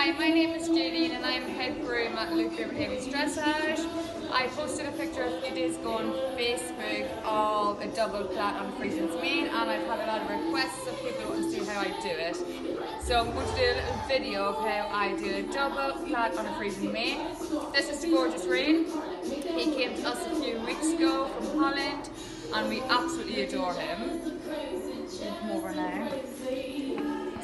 Hi, my name is Jadine and I'm head groom at Luke Haley's Dressage. I posted a picture a few days ago on Facebook of a double plait on a friesian's mane, and I've had a lot of requests of people who want to see how I do it. So I'm going to do a little video of how I do a double plait on a friesian mane. This is the gorgeous Rain. He came to us a few weeks ago from Holland and we absolutely adore him. Come over now.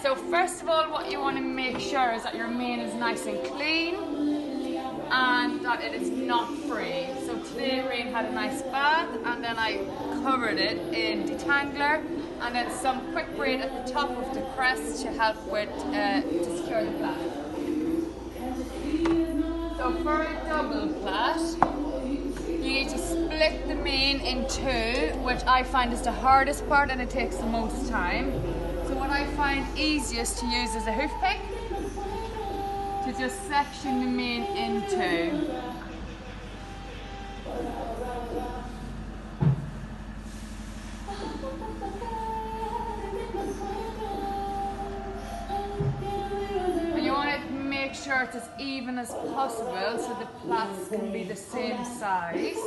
So first of all, what you want to make sure is that your mane is nice and clean and that it is not free. So today Rain had a nice bath and then I covered it in detangler and then some quick braid at the top of the crest to help with to secure the plait. So for a double plait, you need to split the mane in two, which I find is the hardest part and it takes the most time. So what I find easiest to use is a hoof pick to just section the mane in two. And you want to make sure it's as even as possible so the plaits can be the same size.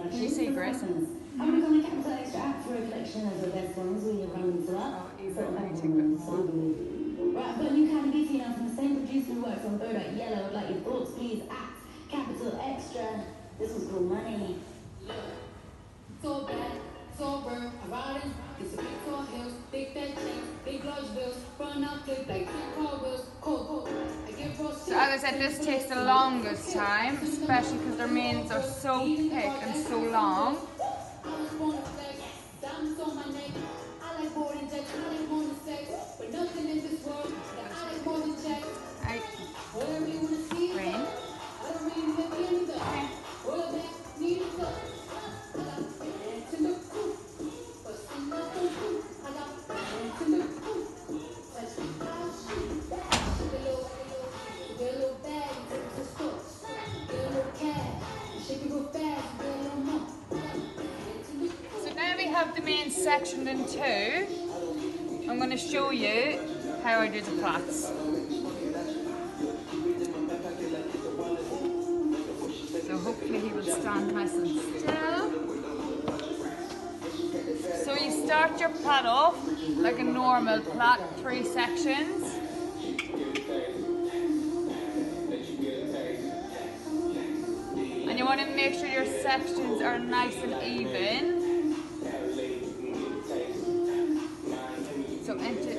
Can you see, Grace? I'm going to capital extra app for a collection of the best ones when you're running to that. Right, but you can be seen from the same producer who works on Bodak Yellow. I'd like your thoughts, please. At capital extra. This was called Money. So bad, so burn, I'm riding. It's a big tall hills, big fat chains, big large bills, run out clip like 3 car wheels, cold. So as I said, this takes the longest time, especially because their manes are so thick and so long. Rain. So now we have the mane sectioned in two. I'm going to show you how I do the plaits. So hopefully he will stand nice and still. So you start your plait off like a normal plait, 3 sections. And you want to make sure your sections are nice and even. So into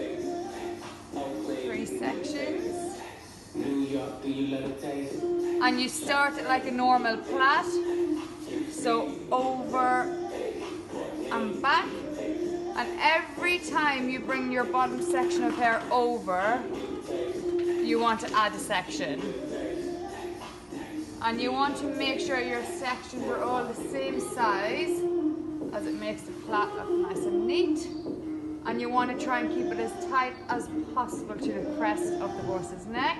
3 sections. And you start it like a normal plait. So over and back. And every time you bring your bottom section of hair over, you want to add a section. And you want to make sure your sections are all the same size, as it makes the plait look nice and neat. And you want to try and keep it as tight as possible to the crest of the horse's neck.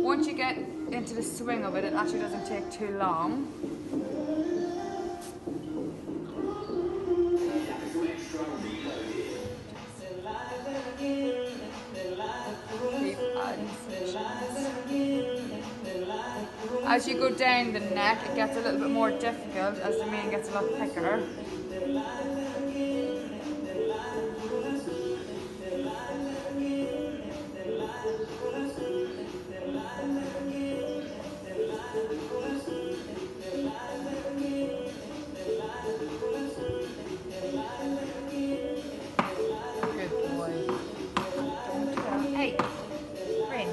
Once you get into the swing of it, it actually doesn't take too long. As you go down the neck, it gets a little bit more difficult as the mane gets a lot thicker. Good boy. Hey, Rain.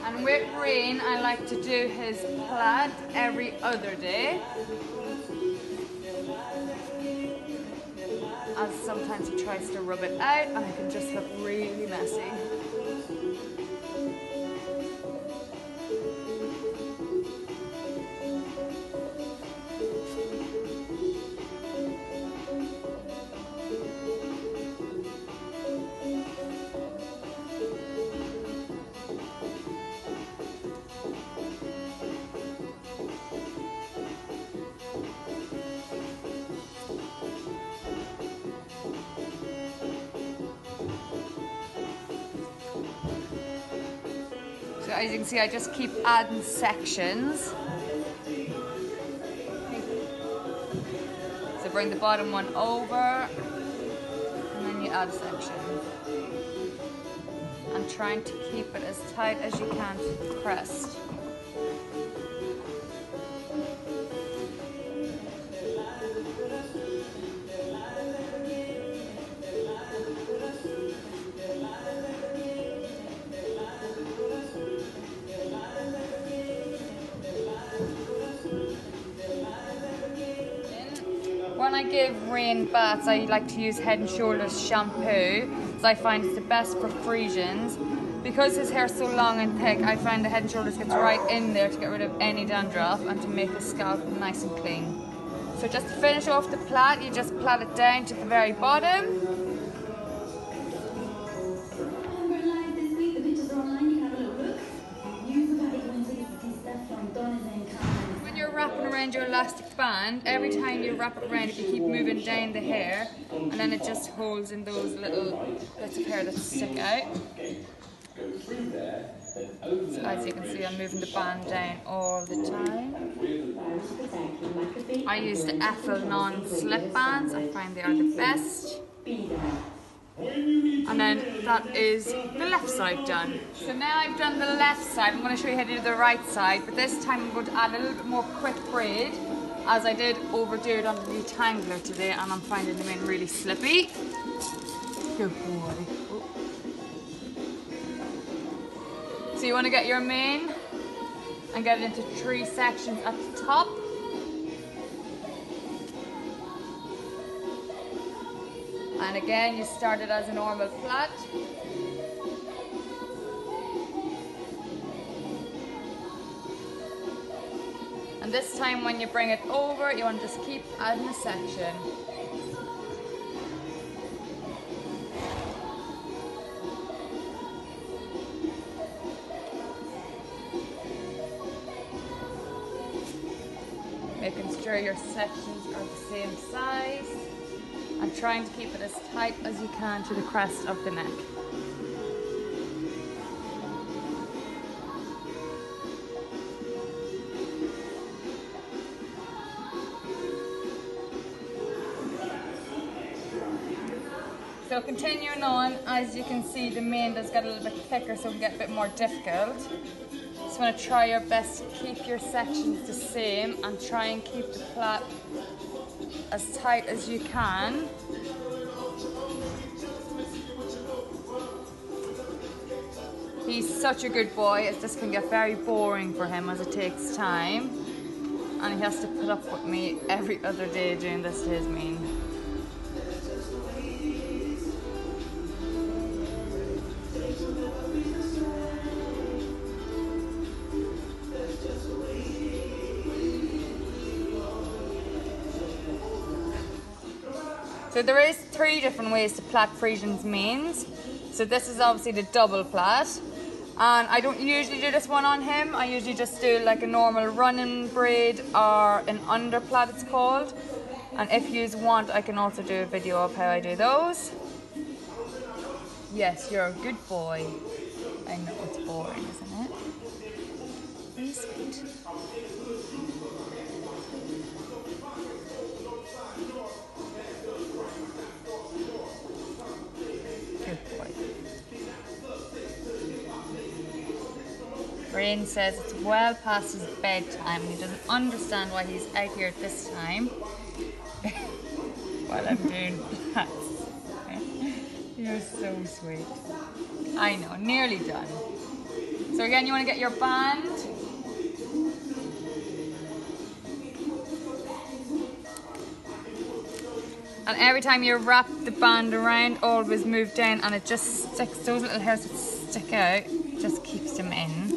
And with Rain, I like to do his plait every other day. As sometimes he tries to rub it out and it can just look really messy. as you can see, I just keep adding sections. So bring the bottom one over, and then you add a section. And trying to keep it as tight as you can to the crest. When I give Rain baths, I like to use Head and Shoulders shampoo, because I find it's the best for Friesians. Because his hair's so long and thick, I find the Head and Shoulders gets right in there to get rid of any dandruff and to make the scalp nice and clean. So just to finish off the plait, you just plait it down to the very bottom. Wrapping around your elastic band, every time you wrap it around, if you keep moving down the hair, and then it just holds in those little bits of hair that stick out. So as you can see, I'm moving the band down all the time. I use the Eiffel non-slip bands. I find they are the best. And then that is the left side done. So now I've done the left side, I'm going to show you how to do the right side, but this time I'm going to add a little bit more quick braid, as I did overdo it on the detangler today, and I'm finding them in really slippy. Good boy. Oh. So you want to get your mane and get it into 3 sections at the top. And again, you start it as a normal plait. And this time when you bring it over, you want to just keep adding a section. Making sure your sections are the same size. And trying to keep it as tight as you can to the crest of the neck. So continuing on, as you can see, the mane does get a little bit thicker, so it can get a bit more difficult. Just want to try your best to keep your sections the same and try and keep the plait as tight as you can. He's such a good boy, it just can get very boring for him as it takes time. And he has to put up with me every other day doing this to his mane. So there is 3 different ways to plait Friesian's manes. So this is obviously the double plait. And I don't usually do this one on him. I usually just do like a normal running braid or an under plait it's called. And if you want, I can also do a video of how I do those. Yes, you're a good boy. I know it's boring, isn't it? Very sweet. Rain says it's well past his bedtime. He doesn't understand why he's out here at this time while I'm doing plats. You're so sweet. I know, nearly done. So again, you want to get your band. And every time you wrap the band around, always move down and it just sticks, those little hairs that stick out, just keeps them in.